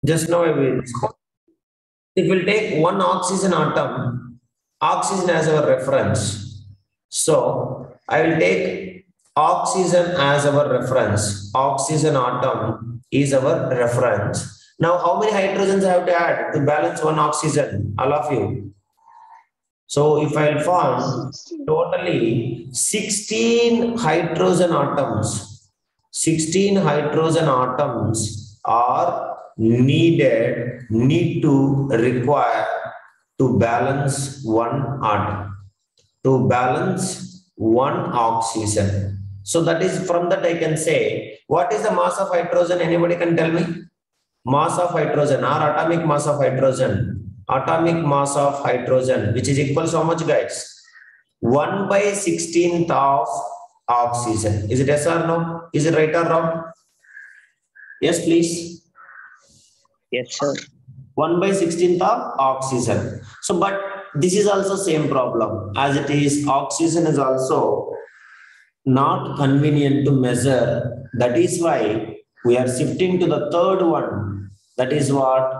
Just now I will discuss. If we'll take one oxygen atom, oxygen as our reference. So I will take oxygen as our reference. Oxygen atom is our reference. Now, how many hydrogens I have to add to balance one oxygen? All of you. So if I'll form totally 16 hydrogen atoms, 16 hydrogen atoms are need to require to balance one atom, to balance one oxygen. So that is from that I can say, what is the mass of hydrogen? Anybody can tell me? Mass of hydrogen or atomic mass of hydrogen? Atomic mass of hydrogen, which is equal to how much, guys? 1 by 16th of oxygen. Is it yes or no? Is it right or wrong? Yes, please. Yes, sir. 1 by 16th of oxygen. So, but this is also same problem. As it is, oxygen is also not convenient to measure. That is why we are shifting to the third one. That is what?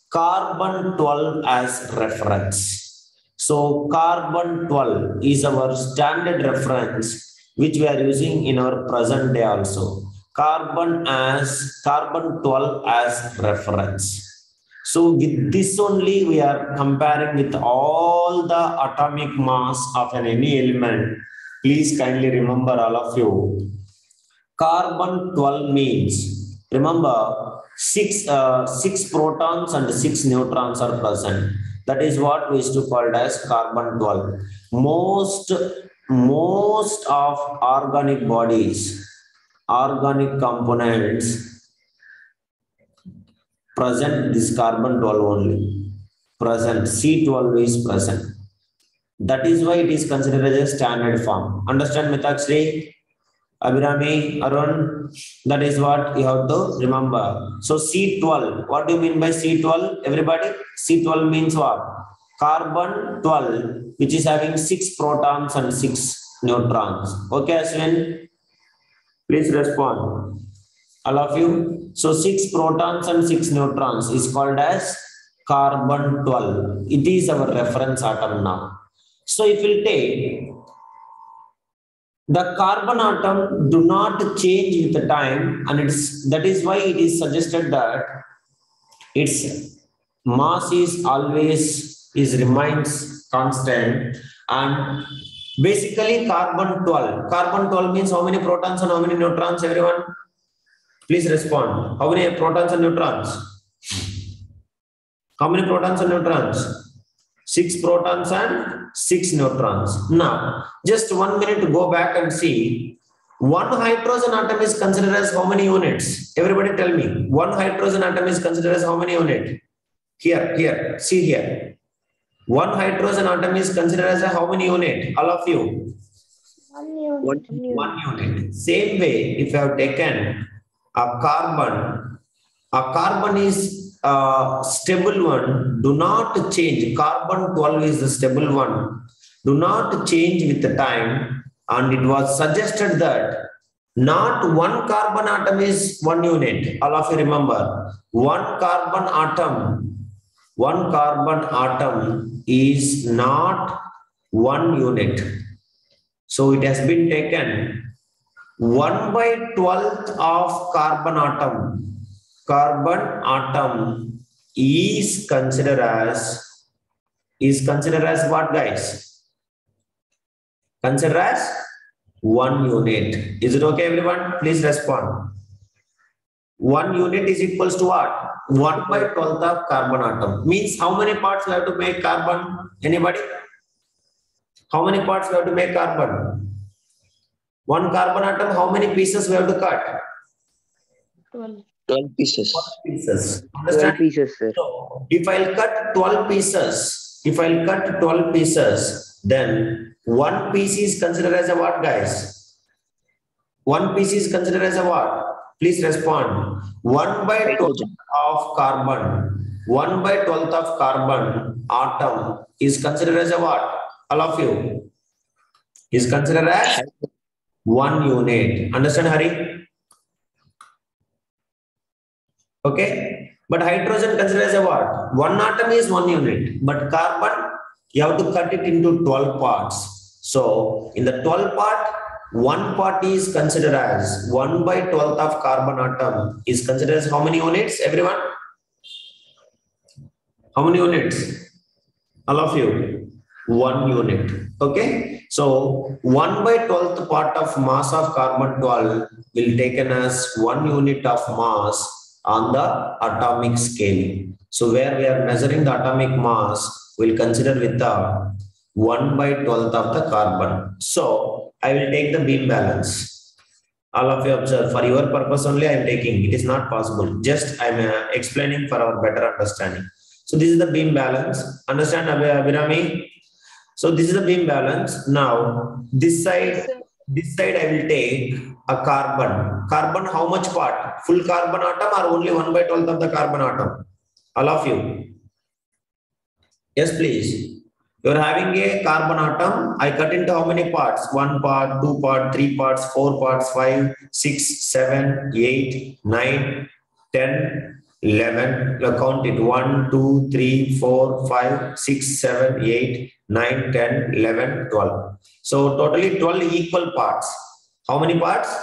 Carbon 12 as reference. So carbon 12 is our standard reference which we are using in our present day also. Carbon 12 as reference. So with this only we are comparing with all the atomic mass of any element. Please kindly remember, all of you, carbon 12 means, remember, six protons and 6 neutrons are present. That is what we used to call as carbon 12. Most of organic bodies, organic components present this carbon 12 only. Present, C12 is present. That is why it is considered as a standard form. Understand, Mitaksri, Abhirami, Arun? That is what you have to remember. So C12, what do you mean by C12? Everybody, C12 means what? Carbon 12, which is having 6 protons and 6 neutrons. Okay, Ashwin? Please respond. All of you. So 6 protons and 6 neutrons is called as carbon 12. It is our reference atom now. So if we take the carbon atom do not change with the time, and that is why it is suggested that its mass is always remains constant. And basically carbon 12 means how many protons and how many neutrons? Everyone, please respond. How many protons and neutrons? How many protons and neutrons? 6 protons and 6 neutrons. Now, just 1 minute to go back and see. One hydrogen atom is considered as how many units? Everybody tell me. One hydrogen atom is considered as how many units? Here, see here. One hydrogen atom is considered as a how many units? All of you. 1 unit. 1 unit. Same way, if you have taken a carbon is stable one, do not change. Carbon 12 is the stable one. Do not change with the time. And it was suggested that not one carbon atom is 1 unit. All of you remember, one carbon atom is not 1 unit. So it has been taken 1 by 12th of carbon atom. Carbon atom is considered as what, guys? Considered as 1 unit. Is it okay, everyone? Please respond. 1 unit is equals to what? 1 by 12th of carbon atom. Means how many parts we have to make carbon? Anybody? How many parts we have to make carbon? One carbon atom, how many pieces we have to cut? 12 pieces. 12 pieces. 12 pieces, sir. So if I'll cut 12 pieces, then one piece is considered as a what, guys? One piece is considered as a what? Please respond. 1 by 12th of carbon. 1 by 12th of carbon atom is considered as a what? All of you. Is considered as 1 unit. Understand, Hari? Okay. But hydrogen considered as a what? One atom is 1 unit. But carbon, you have to cut it into 12 parts. So in the 12 part, one part is considered as 1 by 12th of carbon atom is considered as how many units, everyone? How many units? All of you? 1 unit. Okay. So 1 by 12th part of mass of carbon 12 will taken as 1 unit of mass on the atomic scale. So where we are measuring the atomic mass, we'll consider with the 1 by 12th of the carbon. So I will take the beam balance. All of you observe, for your purpose only I am taking. It is not possible. Just I am explaining for our better understanding. So this is the beam balance. Understand, Abhirami? So this is the beam balance. Now this side I will take a carbon. Carbon, how much part? Full carbon atom or only 1 by 12th of the carbon atom? All of you. Yes, please. You are having a carbon atom. I cut into how many parts? 1 part, 2 part, 3 parts, 4 parts, 5, 6, 7, 8, 9, 10, 11. Count it. 1, 2, 3, 4, 5, 6, 7, 8, 9, 10, 11, 12. So totally 12 equal parts. How many parts?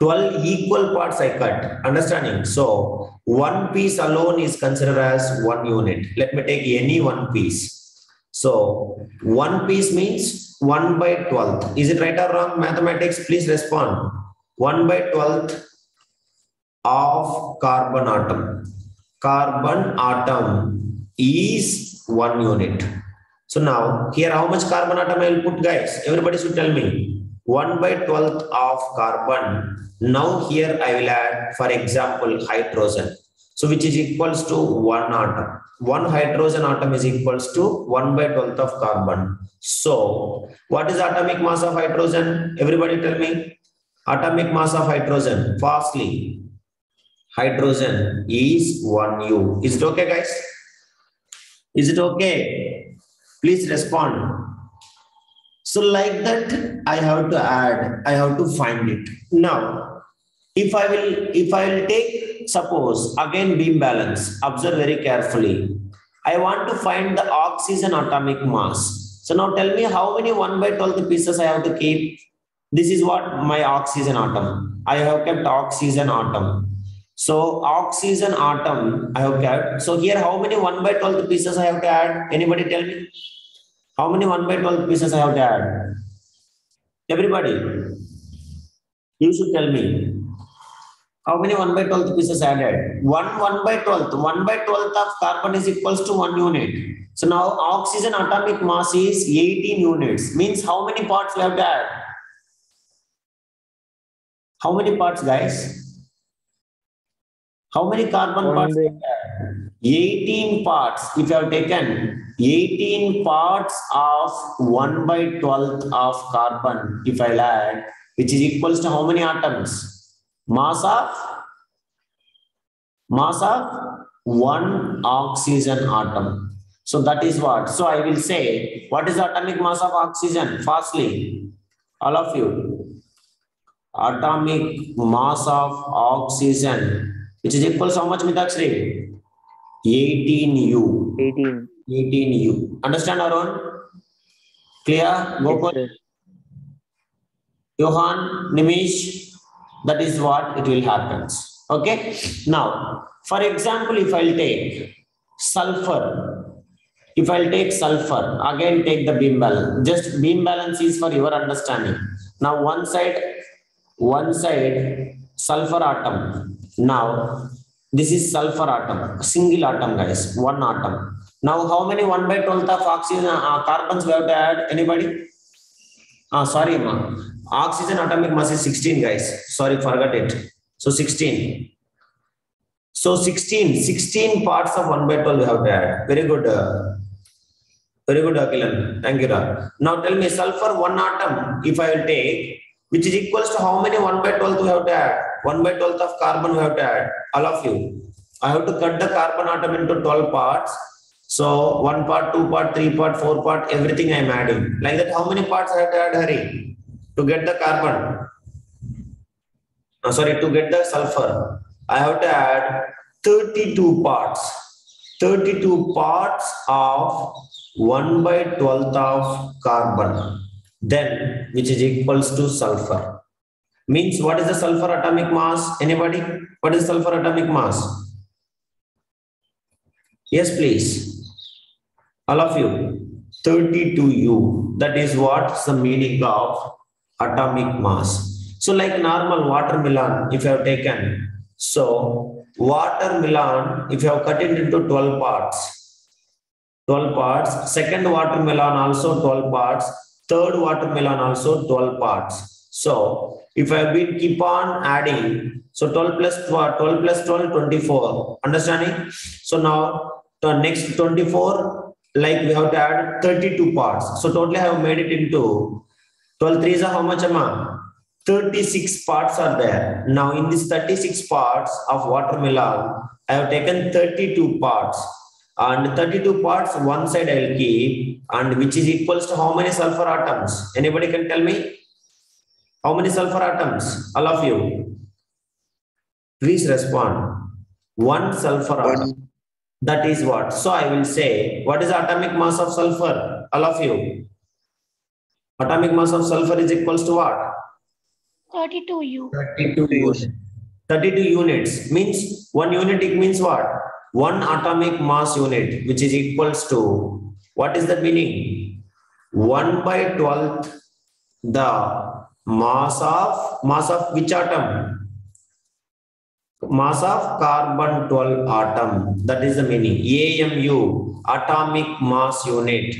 12 equal parts I cut. Understanding? So one piece alone is considered as 1 unit. Let me take any one piece. So one piece means 1 by 12th. Is it right or wrong? Mathematics, please respond. 1 by 12th of carbon atom. Carbon atom is 1 unit. So now here how much carbon atom I will put, guys? Everybody should tell me. 1 by 12th of carbon. Now here I will add, for example, hydrogen. So which is equals to 1 atom. 1 hydrogen atom is equals to 1 by 12th of carbon. So what is atomic mass of hydrogen? Everybody tell me. Atomic mass of hydrogen. Fastly. Hydrogen is 1U. Is it okay, guys? Is it okay? Please respond. So like that, I have to add, I have to find it. Now, if I will take, suppose, again beam balance, observe very carefully. I want to find the oxygen atomic mass. So now tell me how many 1 by 12th pieces I have to keep. This is what my oxygen atom. I have kept oxygen atom. So oxygen atom I have kept. So here how many 1 by 12th pieces I have to add? Anybody tell me? How many 1 by 12th pieces I have to add? Everybody, you should tell me. How many 1 by 12th pieces added? 1 by 12th. 1 by 12th of carbon is equals to 1 unit. So now oxygen atomic mass is 18 units. Means how many parts we have to add? How many parts, guys? How many carbon parts? 18 parts. If you have taken 18 parts of 1 by 12th of carbon, if I'll add, which is equals to how many atoms? Mass of 1 oxygen atom. So that is what. So I will say, what is the atomic mass of oxygen? Fastly, all of you. Atomic mass of oxygen, which is equals to how much, Mitakshri? 18U. 18U. Understand, Arun? Clear? Gokul? Yes, Johan, Nimish? That is what it will happen. Okay. Now, for example, if I'll take sulfur, again take the beam balance. Just beam balance is for your understanding. Now, one side sulfur atom. Now, this is sulfur atom, single atom, guys, 1 atom. Now, how many 1 by 12th of oxygen carbons we have to add? Anybody? Sorry, ma. Oxygen atomic mass is 16, guys. Sorry, forgot it. So 16. So 16 parts of 1 by 12 we have to add. Very good, Akilan. Thank you, Ra. Now tell me, sulfur 1 atom, if I will take, which is equals to how many 1 by 12 we have to add? 1 by 12th of carbon we have to add. All of you. I have to cut the carbon atom into 12 parts. So 1 part, 2 part, 3 part, 4 part, everything I am adding. Like that, how many parts I have to add, Hari? To get the carbon. To get the sulfur. I have to add 32 parts. 32 parts of 1 by 12th of carbon. Then, which is equals to sulfur. Means what is the sulfur atomic mass? Anybody? What is sulfur atomic mass? Yes, please. All of you. 32U. That is what's the meaning of atomic mass. So like normal watermelon, if you have taken, so watermelon, if you have cut it into 12 parts, 12 parts, second watermelon also 12 parts, third watermelon also 12 parts. So if I have been keep on adding, so 12 plus 12, 12 plus 12, 24. Understanding? So now the next 24, like we have to add 32 parts. So totally I have made it into 12 threes are how much, Amma? 36 parts are there. Now in this 36 parts of watermelon, I have taken 32 parts. And 32 parts, one side I will keep, and which is equals to how many sulfur atoms? Anybody can tell me? How many sulfur atoms? All of you. Please respond. One sulfur atom. That is what? So I will say, what is the atomic mass of sulfur? All of you. Atomic mass of sulfur is equals to what? 32U. 32 units. 32 units means 1 unit, it means what? 1 atomic mass unit, which is equals to, what is the meaning? 1 by 12th the mass of which atom? Mass of carbon 12 atom. That is the meaning. AMU, atomic mass unit.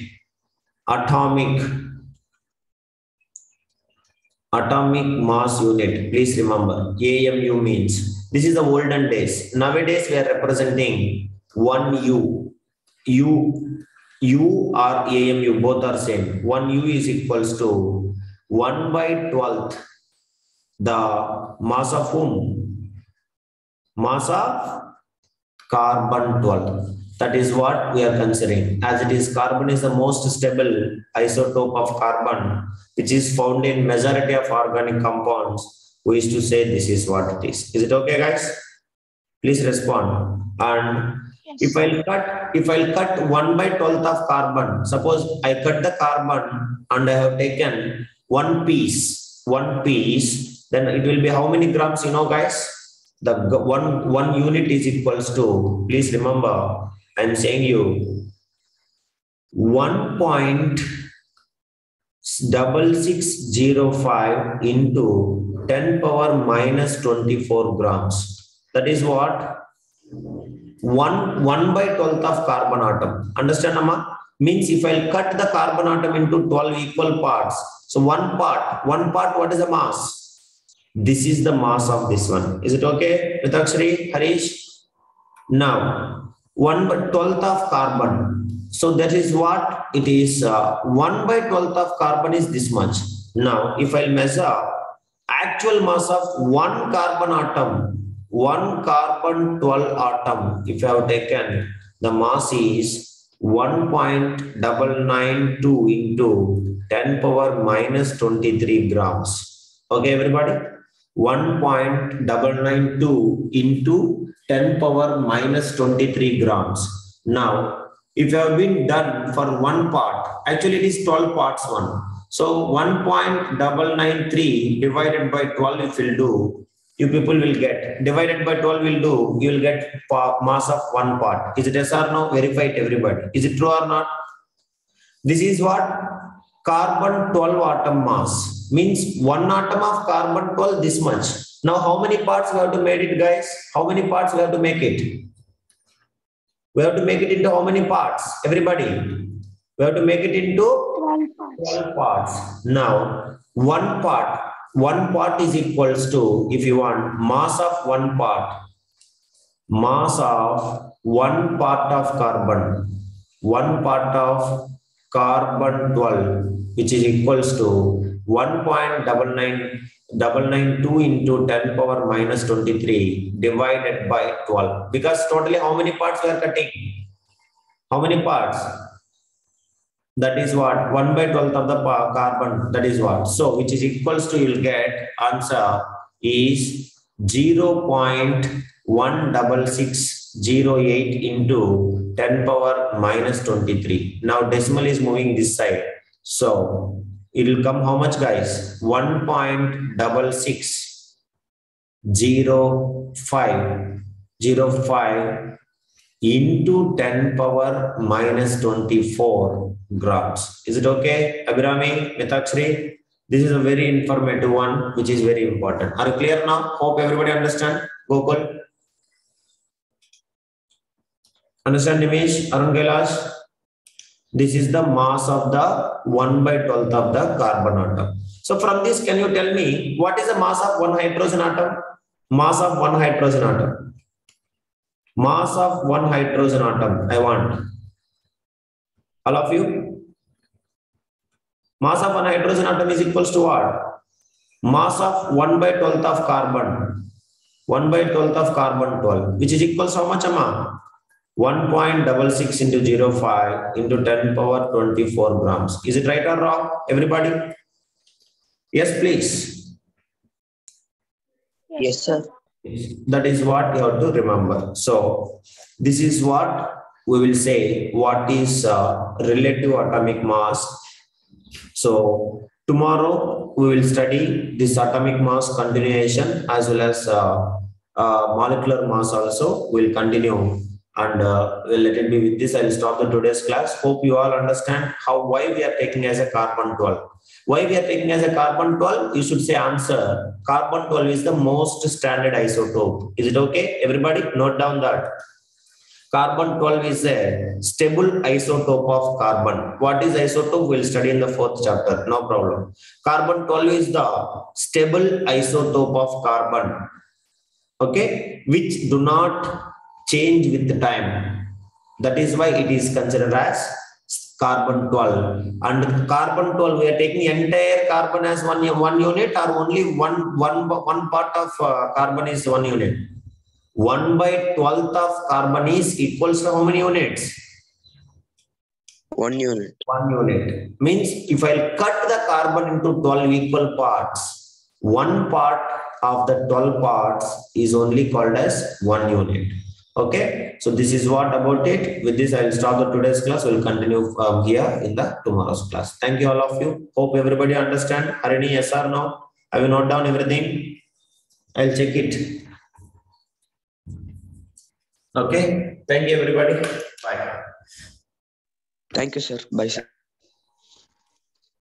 Atomic mass unit. Please remember, AMU means, this is the olden days. Nowadays we are representing 1U. U or AMU, both are same. 1U is equals to 1 by 12th the mass of whom? Mass of carbon 12. That is what we are considering. As it is, carbon is the most stable isotope of carbon, which is found in majority of organic compounds. We used to say this is what it is. Is it okay, guys? Please respond. And yes. If I'll cut 1 by 12th of carbon, suppose I cut the carbon and I have taken one piece, then it will be how many grams, you know, guys? The one unit is equals to, please remember, I'm saying you 1.6605 into 10 power minus 24 grams. That is what? 1 by 12th of carbon atom. Understand, Amma? Means if I'll cut the carbon atom into 12 equal parts, so one part, what is the mass? This is the mass of this one. Is it okay, Mitakshri, Harish? Now, 1 by 12th of carbon. So that is what it is. 1 by 12th of carbon is this much. Now, if I measure actual mass of one carbon atom, 1 carbon 12 atom, if I have taken, the mass is 1.992 into 10 power minus 23 grams. Okay, everybody? 1.992 into 10 power minus 23 grams. Now, if you have been done for one part, actually it is 12 parts one. So 1.993 divided by 12 if you do, you people will get, divided by 12 will do, you will get mass of one part. Is it yes or no? Verify it, everybody. Is it true or not? This is what? Carbon 12 atom mass. Means one atom of carbon 12 this much. Now how many parts we have to make it, guys? How many parts we have to make it? We have to make it into how many parts? Everybody. We have to make it into 12 parts. Now one part is equals to, if you want, mass of one part. Mass of one part of carbon. One part of carbon 12, which is equals to 1.992 into 10 power minus 23 divided by 12. Because totally how many parts we are cutting? How many parts? That is what? 1 by 12th of the carbon. That is what? So which is equals to, you will get answer is 0.166 0.08 into 10 power minus 23. Now decimal is moving this side. So it will come how much, guys? 1.660505 into 10 power minus 24 grams. Is it okay, Abhirami, Mitakshri? This is a very informative one, which is very important. Are you clear now? Hope everybody understand. Gokul? Understand, Nimish? Arun Kailash? This is the mass of the 1/12th of the carbon atom. So from this, can you tell me what is the mass of one hydrogen atom? Mass of one hydrogen atom. Mass of one hydrogen atom. I want all of you. Mass of one hydrogen atom is equals to what? Mass of 1/12th of carbon. 1/12th of carbon 12, which is equals how much, Amma? 1.66 into 0.5 into 10 power 24 grams. Is it right or wrong, everybody? Yes, please. Yes, sir. That is what you have to remember. So this is what we will say, what is relative atomic mass. So tomorrow we will study this atomic mass continuation as well as molecular mass also. We'll continue. And we'll let it be with this. I'll stop the today's class. Hope you all understand why we are taking as a carbon 12. Why we are taking as a carbon 12? You should say answer. Carbon 12 is the most standard isotope. Is it okay? Everybody note down that. Carbon 12 is a stable isotope of carbon. What is isotope? We'll study in the 4th chapter. No problem. Carbon 12 is the stable isotope of carbon. Okay? Which do not change with the time. That is why it is considered as carbon 12. And carbon 12, we are taking entire carbon as one unit, or only one part of carbon is 1 unit. 1/12th of carbon is equals to how many units? 1 unit. 1 unit. Means if I cut the carbon into 12 equal parts, one part of the 12 parts is only called as 1 unit. Okay, so this is what about it. With this, I will stop the today's class. We will continue here in the tomorrow's class. Thank you all of you. Hope everybody understand. Are any yes or no? I will note down everything. I'll check it. Okay. Thank you everybody. Bye. Thank you, sir. Bye, sir.